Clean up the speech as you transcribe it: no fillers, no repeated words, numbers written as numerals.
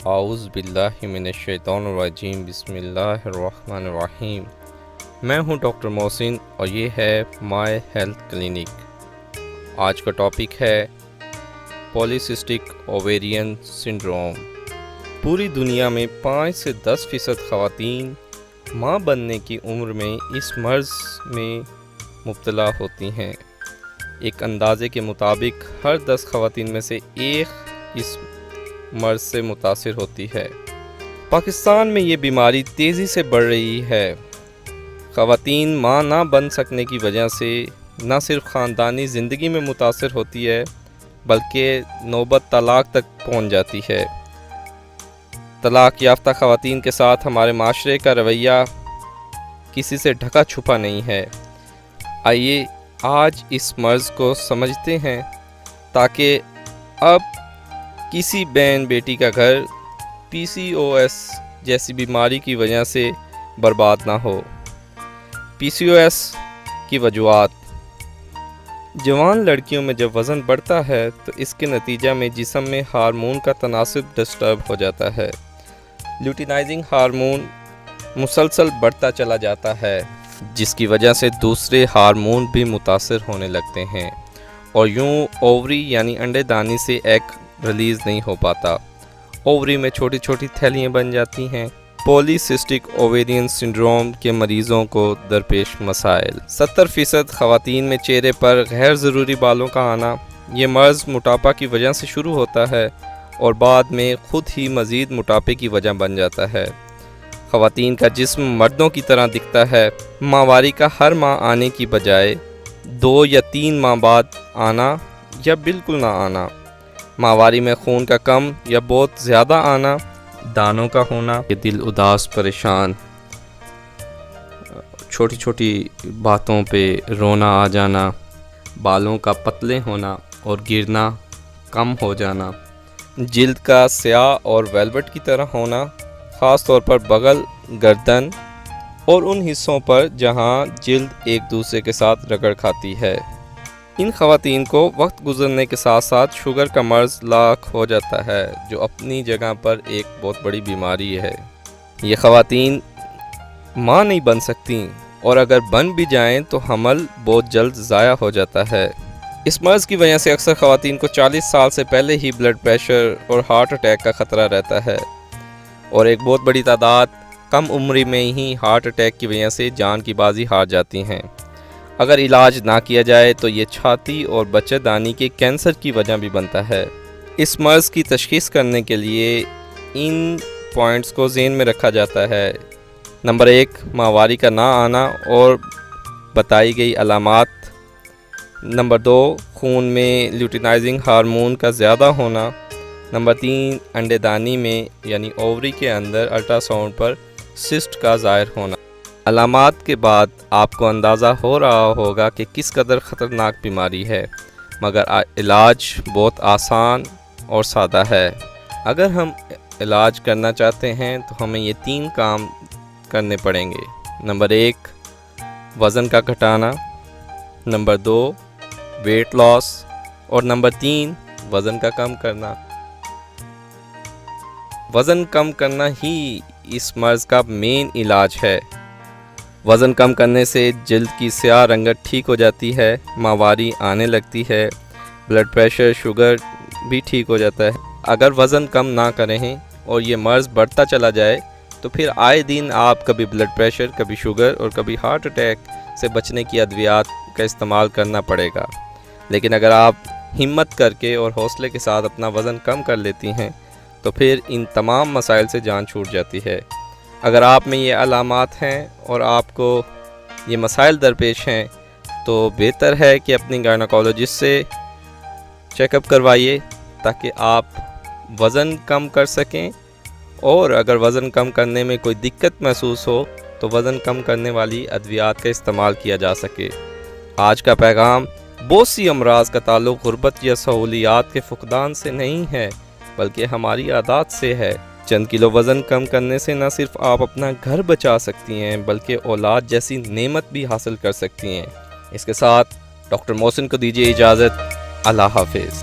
اعوذ باللہ من الشیطان الرجیم، بسم اللہ الرحمن الرحیم۔ میں ہوں ڈاکٹر محسن اور یہ ہے مائی ہیلتھ کلینک۔ آج کا ٹاپک ہے پولیسسٹک اوویرین سنڈروم۔ پوری دنیا میں 5 سے 10% خواتین ماں بننے کی عمر میں اس مرض میں مبتلا ہوتی ہیں۔ ایک اندازے کے مطابق ہر 10 خواتین میں سے ایک اس مرض سے متاثر ہوتی ہے۔ پاکستان میں یہ بیماری تیزی سے بڑھ رہی ہے۔ خواتین ماں نہ بن سکنے کی وجہ سے نہ صرف خاندانی زندگی میں متاثر ہوتی ہے بلکہ نوبت طلاق تک پہنچ جاتی ہے۔ طلاق یافتہ خواتین کے ساتھ ہمارے معاشرے کا رویہ کسی سے ڈھکا چھپا نہیں ہے۔ آئیے آج اس مرض کو سمجھتے ہیں تاکہ اب کسی بہن بیٹی کا گھر PCOS جیسی بیماری کی وجہ سے برباد نہ ہو۔ PCOS کی وجوہات۔ جوان لڑکیوں میں جب وزن بڑھتا ہے تو اس کے نتیجہ میں جسم میں ہارمون کا تناسب ڈسٹرب ہو جاتا ہے۔ لیوٹینائزنگ ہارمون مسلسل بڑھتا چلا جاتا ہے جس کی وجہ سے دوسرے ہارمون بھی متاثر ہونے لگتے ہیں اور یوں اووری یعنی انڈے دانی سے ایگ ریلیز نہیں ہو پاتا۔ اووری میں چھوٹی چھوٹی تھیلیاں بن جاتی ہیں۔ پولیسسٹک اوویرین سنڈروم کے مریضوں کو درپیش مسائل۔ 70% خواتین میں چہرے پر غیر ضروری بالوں کا آنا۔ یہ مرض موٹاپا کی وجہ سے شروع ہوتا ہے اور بعد میں خود ہی مزید موٹاپے کی وجہ بن جاتا ہے۔ خواتین کا جسم مردوں کی طرح دکھتا ہے۔ ماہواری کا ہر ماہ آنے کی بجائے 2 یا 3 ماہ بعد آنا یا بالکل نہ آنا۔ ماہواری میں خون کا کم یا بہت زیادہ آنا۔ دانوں کا ہونا، دل اداس پریشان، چھوٹی چھوٹی باتوں پہ رونا آ جانا، بالوں کا پتلے ہونا اور گرنا کم ہو جانا، جلد کا سیاہ اور ویلوٹ کی طرح ہونا، خاص طور پر بغل، گردن اور ان حصوں پر جہاں جلد ایک دوسرے کے ساتھ رگڑ کھاتی ہے۔ ان خواتین کو وقت گزرنے کے ساتھ ساتھ شوگر کا مرض لاحق ہو جاتا ہے جو اپنی جگہ پر ایک بہت بڑی بیماری ہے۔ یہ خواتین ماں نہیں بن سکتی اور اگر بن بھی جائیں تو حمل بہت جلد ضائع ہو جاتا ہے۔ اس مرض کی وجہ سے اکثر خواتین کو 40 سال سے پہلے ہی بلڈ پریشر اور ہارٹ اٹیک کا خطرہ رہتا ہے اور ایک بہت بڑی تعداد کم عمری میں ہی ہارٹ اٹیک کی وجہ سے جان کی بازی ہار جاتی ہیں۔ اگر علاج نہ کیا جائے تو یہ چھاتی اور بچہ دانی کے کینسر کی وجہ بھی بنتا ہے۔ اس مرض کی تشخیص کرنے کے لیے ان پوائنٹس کو ذہن میں رکھا جاتا ہے۔ نمبر 1، ماہواری کا نہ آنا اور بتائی گئی علامات۔ نمبر 2، خون میں لیوٹینائزنگ ہارمون کا زیادہ ہونا۔ نمبر 3، انڈے دانی میں یعنی اووری کے اندر الٹرا ساؤنڈ پر سسٹ کا ظاہر ہونا۔ علامات کے بعد آپ کو اندازہ ہو رہا ہوگا کہ کس قدر خطرناک بیماری ہے، مگر علاج بہت آسان اور سادہ ہے۔ اگر ہم علاج کرنا چاہتے ہیں تو ہمیں یہ 3 کام کرنے پڑیں گے۔ نمبر 1، وزن کا گھٹانا۔ نمبر 2، ویٹ لاس اور نمبر 3، وزن کا کم کرنا۔ وزن کم کرنا ہی اس مرض کا مین علاج ہے۔ وزن کم کرنے سے جلد کی سیاہ رنگت ٹھیک ہو جاتی ہے، ماہواری آنے لگتی ہے، بلڈ پریشر، شوگر بھی ٹھیک ہو جاتا ہے۔ اگر وزن کم نہ کریں اور یہ مرض بڑھتا چلا جائے تو پھر آئے دن آپ کبھی بلڈ پریشر، کبھی شوگر اور کبھی ہارٹ اٹیک سے بچنے کی ادویات کا استعمال کرنا پڑے گا۔ لیکن اگر آپ ہمت کر کے اور حوصلے کے ساتھ اپنا وزن کم کر لیتی ہیں تو پھر ان تمام مسائل سے جان چھوٹ جاتی ہے۔ اگر آپ میں یہ علامات ہیں اور آپ کو یہ مسائل درپیش ہیں تو بہتر ہے کہ اپنی گائنیکولوجسٹ سے چیک اپ کروائیے تاکہ آپ وزن کم کر سکیں، اور اگر وزن کم کرنے میں کوئی دقت محسوس ہو تو وزن کم کرنے والی ادویات کا استعمال کیا جا سکے۔ آج کا پیغام: بہت سی امراض کا تعلق غربت یا سہولیات کے فقدان سے نہیں ہے بلکہ ہماری عادات سے ہے۔ چند کلو وزن کم کرنے سے نہ صرف آپ اپنا گھر بچا سکتی ہیں بلکہ اولاد جیسی نعمت بھی حاصل کر سکتی ہیں۔ اس کے ساتھ ڈاکٹر محسن کو دیجیے اجازت۔ اللہ حافظ۔